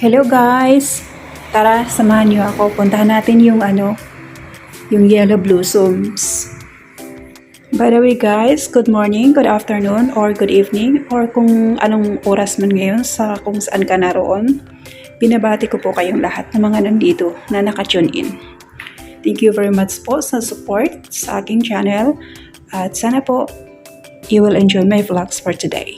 Hello guys! Tara, samahan niyo ako. Puntahan natin yung yellow blossoms. By the way guys, good morning, good afternoon, or good evening, or kung anong oras man ngayon sa kung saan ka naroon. Binabati ko po kayong lahat ng mga nandito na naka-tune in. Thank you very much po sa support sa aking channel at sana po you will enjoy my vlogs for today.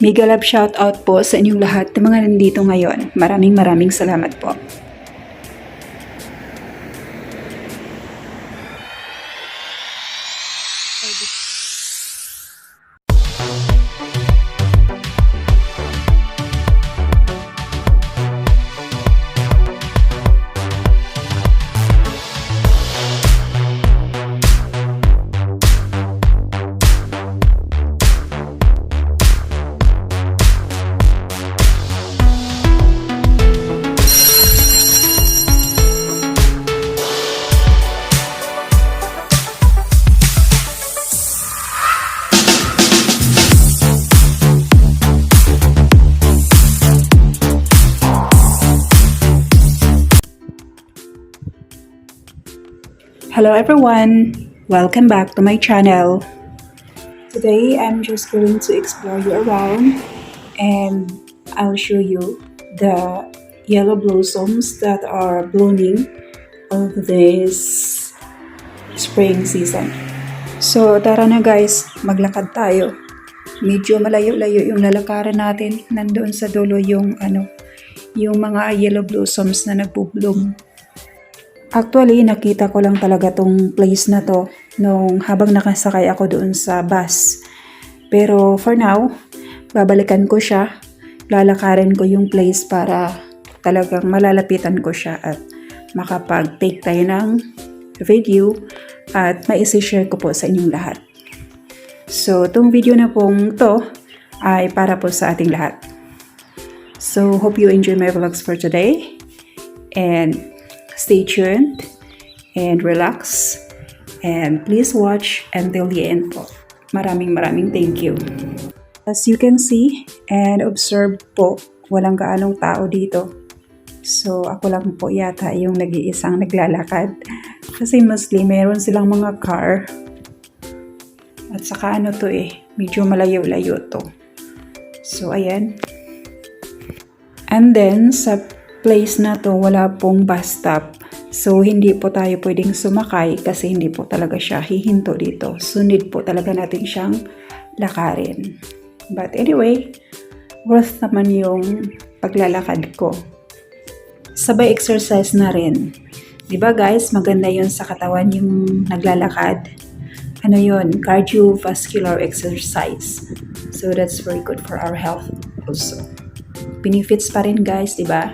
Mega love shout out po sa inyong lahat ng mga nandito ngayon. Maraming salamat po. Hello everyone! Welcome back to my channel. Today I'm just going to explore you around and I'll show you the yellow blossoms that are blooming of this spring season. So tara na guys, maglakad tayo. Medyo malayo-layo yung lalakaran natin. Nandoon sa dulo yung mga yellow blossoms na nagbo-bloom. Actually, nakita ko lang talaga tong place na to habang nakasakay ako doon sa bus. Pero for now, babalikan ko siya. Lalakarin ko yung place para talagang malalapitan ko siya at makapag-take tayo ng video at maisi-share ko po sa inyong lahat. So, tong video na pong to ay para po sa ating lahat. So, hope you enjoy my vlogs for today. And stay tuned and relax and please watch until the end po. Maraming thank you. As you can see and observe po, walang gaanong tao dito. So ako lang po yata yung nag-iisang naglalakad. Kasi mostly meron silang mga car. At saka medyo malayo-layo to. So ayan. And then sa place na to wala pong bus stop. So hindi po tayo pwedeng sumakay kasi hindi po talaga siya hihinto dito. So need po talaga natin siyang lakarin. But anyway, worth naman yung paglalakad ko. Sabay exercise na rin. 'Di ba guys, maganda 'yon sa katawan yung naglalakad. Cardiovascular exercise. So that's very good for our health also. Benefits pa rin guys, 'di ba?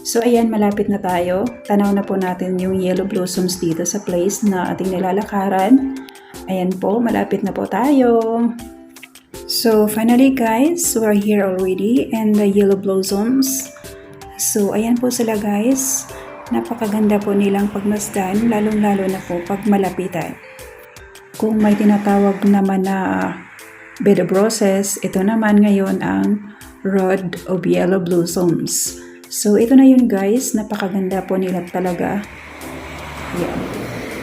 So ayan, malapit na tayo. Tanaw na po natin yung yellow blossoms dito sa place na ating nilalakaran. Ayan po, malapit na po tayo. So finally guys, we're here already and the yellow blossoms. So ayan po sila guys. Napakaganda po nilang pagmasdan, lalong-lalo na po pag malapitan. Kung may tinatawag naman na bed of roses, ito naman ngayon ang rod of yellow blossoms. So, ito na yun guys. Napakaganda po nila talaga. Yan.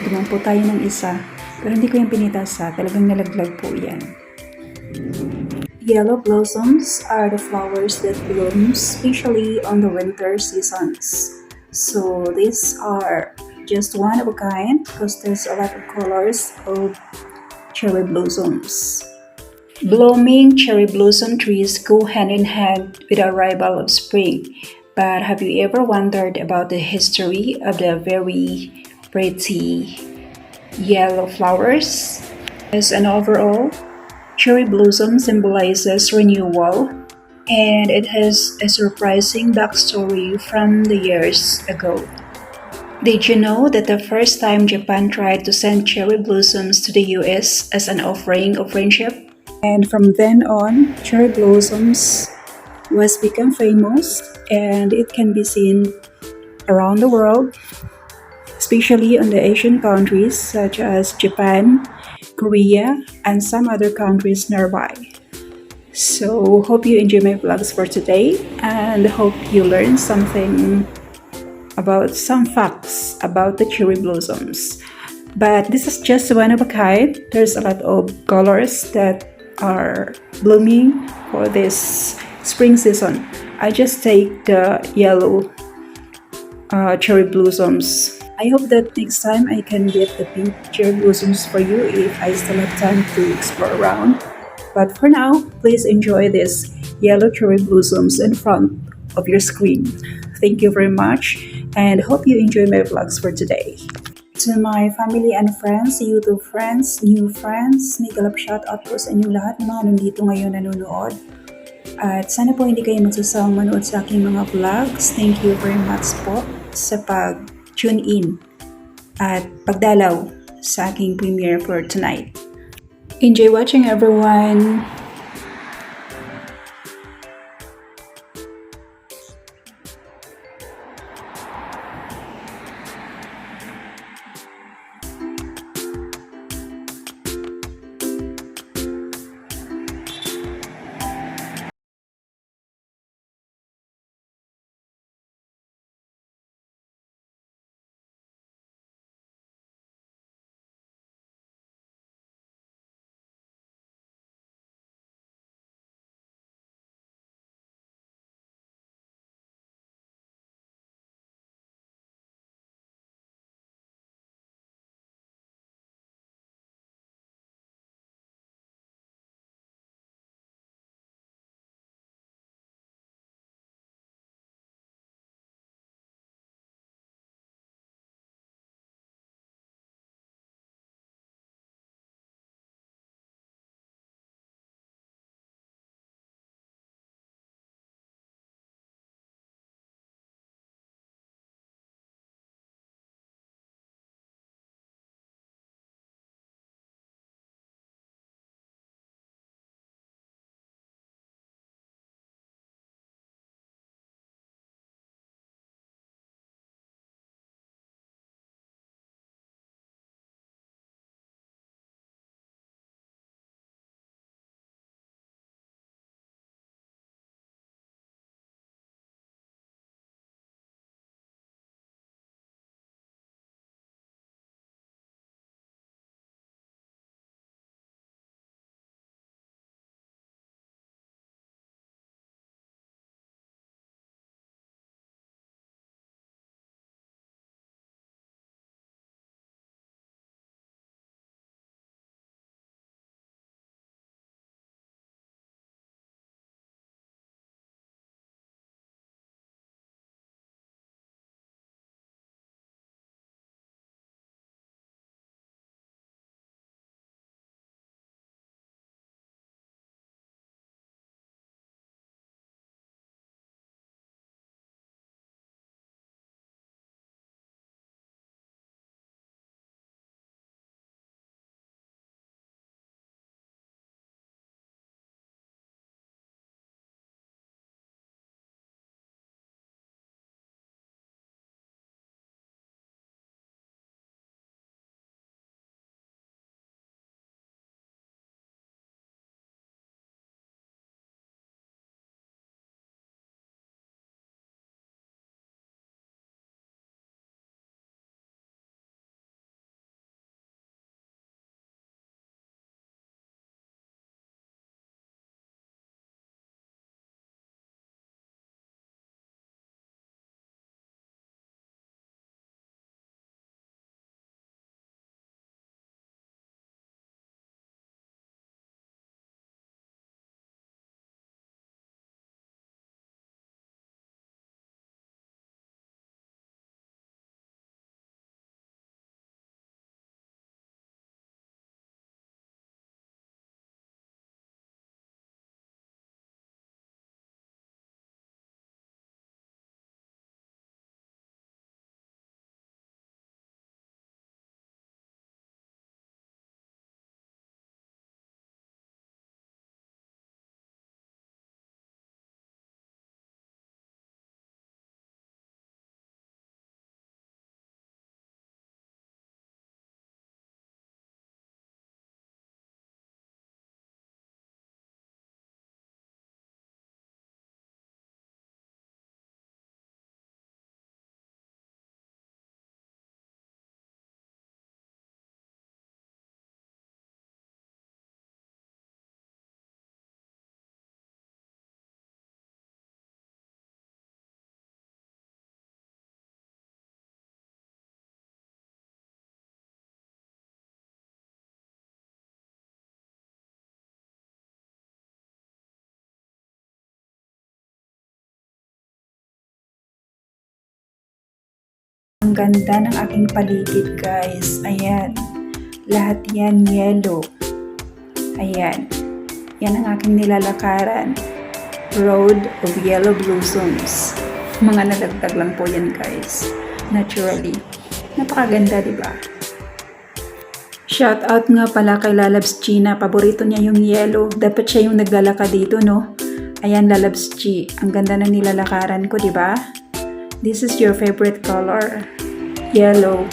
Duman po tayo ng isa. Pero hindi ko yung pinitasa. Talagang nalaglag po yan. Yellow blossoms are the flowers that bloom especially on the winter seasons. So, these are just one of a kind because there's a lot of colors of cherry blossoms. Blooming cherry blossom trees go hand in hand with the arrival of spring. But have you ever wondered about the history of the very pretty yellow flowers? As an overall, cherry blossom symbolizes renewal, and it has a surprising backstory from the years ago. Did you know that the first time Japan tried to send cherry blossoms to the US as an offering of friendship? And from then on, cherry blossoms was become famous and it can be seen around the world, especially on the Asian countries such as Japan, Korea, and some other countries nearby. So, hope you enjoy my vlogs for today and hope you learn something about some facts about the cherry blossoms. But this is just one of a kind. There's a lot of colors that are blooming for this spring season. I just take the yellow cherry blossoms. I hope that next time I can get the pink cherry blossoms for you if I still have time to explore around. But for now, please enjoy this yellow cherry blossoms in front of your screen. Thank you very much and hope you enjoy my vlogs for today. To my family and friends, YouTube friends, new friends, mega love shoutout po sa inyo lahat mga nandito ngayon nanonood. At sana po hindi kayo magsasawang manood sa aking mga vlogs. Thank you very much po sa pag-tune in at pagdalaw sa aking premiere for tonight. Enjoy watching everyone! Ang ganda ng aking paligid, guys. Ayan. Lahat yan yellow. Ayan. Yan ang aking nilalakaran. Road of Yellow Blossoms. Mga nalagdag lang po yan, guys. Naturally. Napakaganda, di ba? Shout out nga pala kay Lalabs Gina. Paborito niya yung yellow. Dapat siya yung naglalaka dito, no? Ayan, Lalabs G. Ang ganda na nilalakaran ko, di ba? This is your favorite color. Yellow.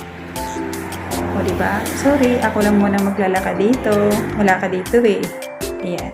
O, di ba? Sorry, ako lang muna maglalaka dito. Wala ka dito eh. Ayan.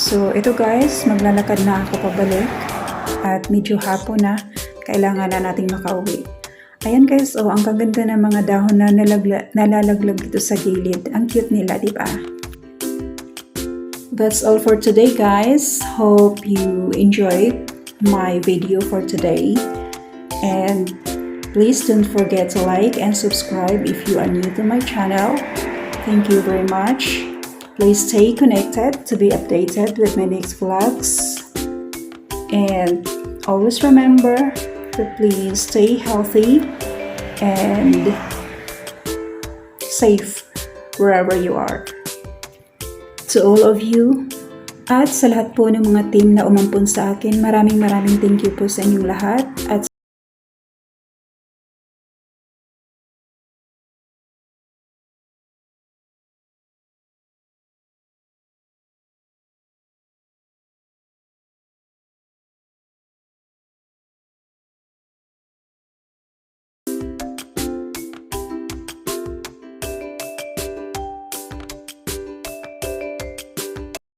So, ito guys, maglalakad na ako pabalik at medyo hapon na, kailangan na nating makauwi. Ayan guys, oh, ang kaganda ng mga dahon na nalalaglag dito sa gilid. Ang cute nila, di ba? That's all for today guys. Hope you enjoyed my video for today. And please don't forget to like and subscribe if you are new to my channel. Thank you very much. Please stay connected to be updated with my next vlogs. And always remember to please stay healthy and safe wherever you are. To all of you, at sa lahat po ng mga team na umampun sa akin, maraming thank you po sa inyong lahat. At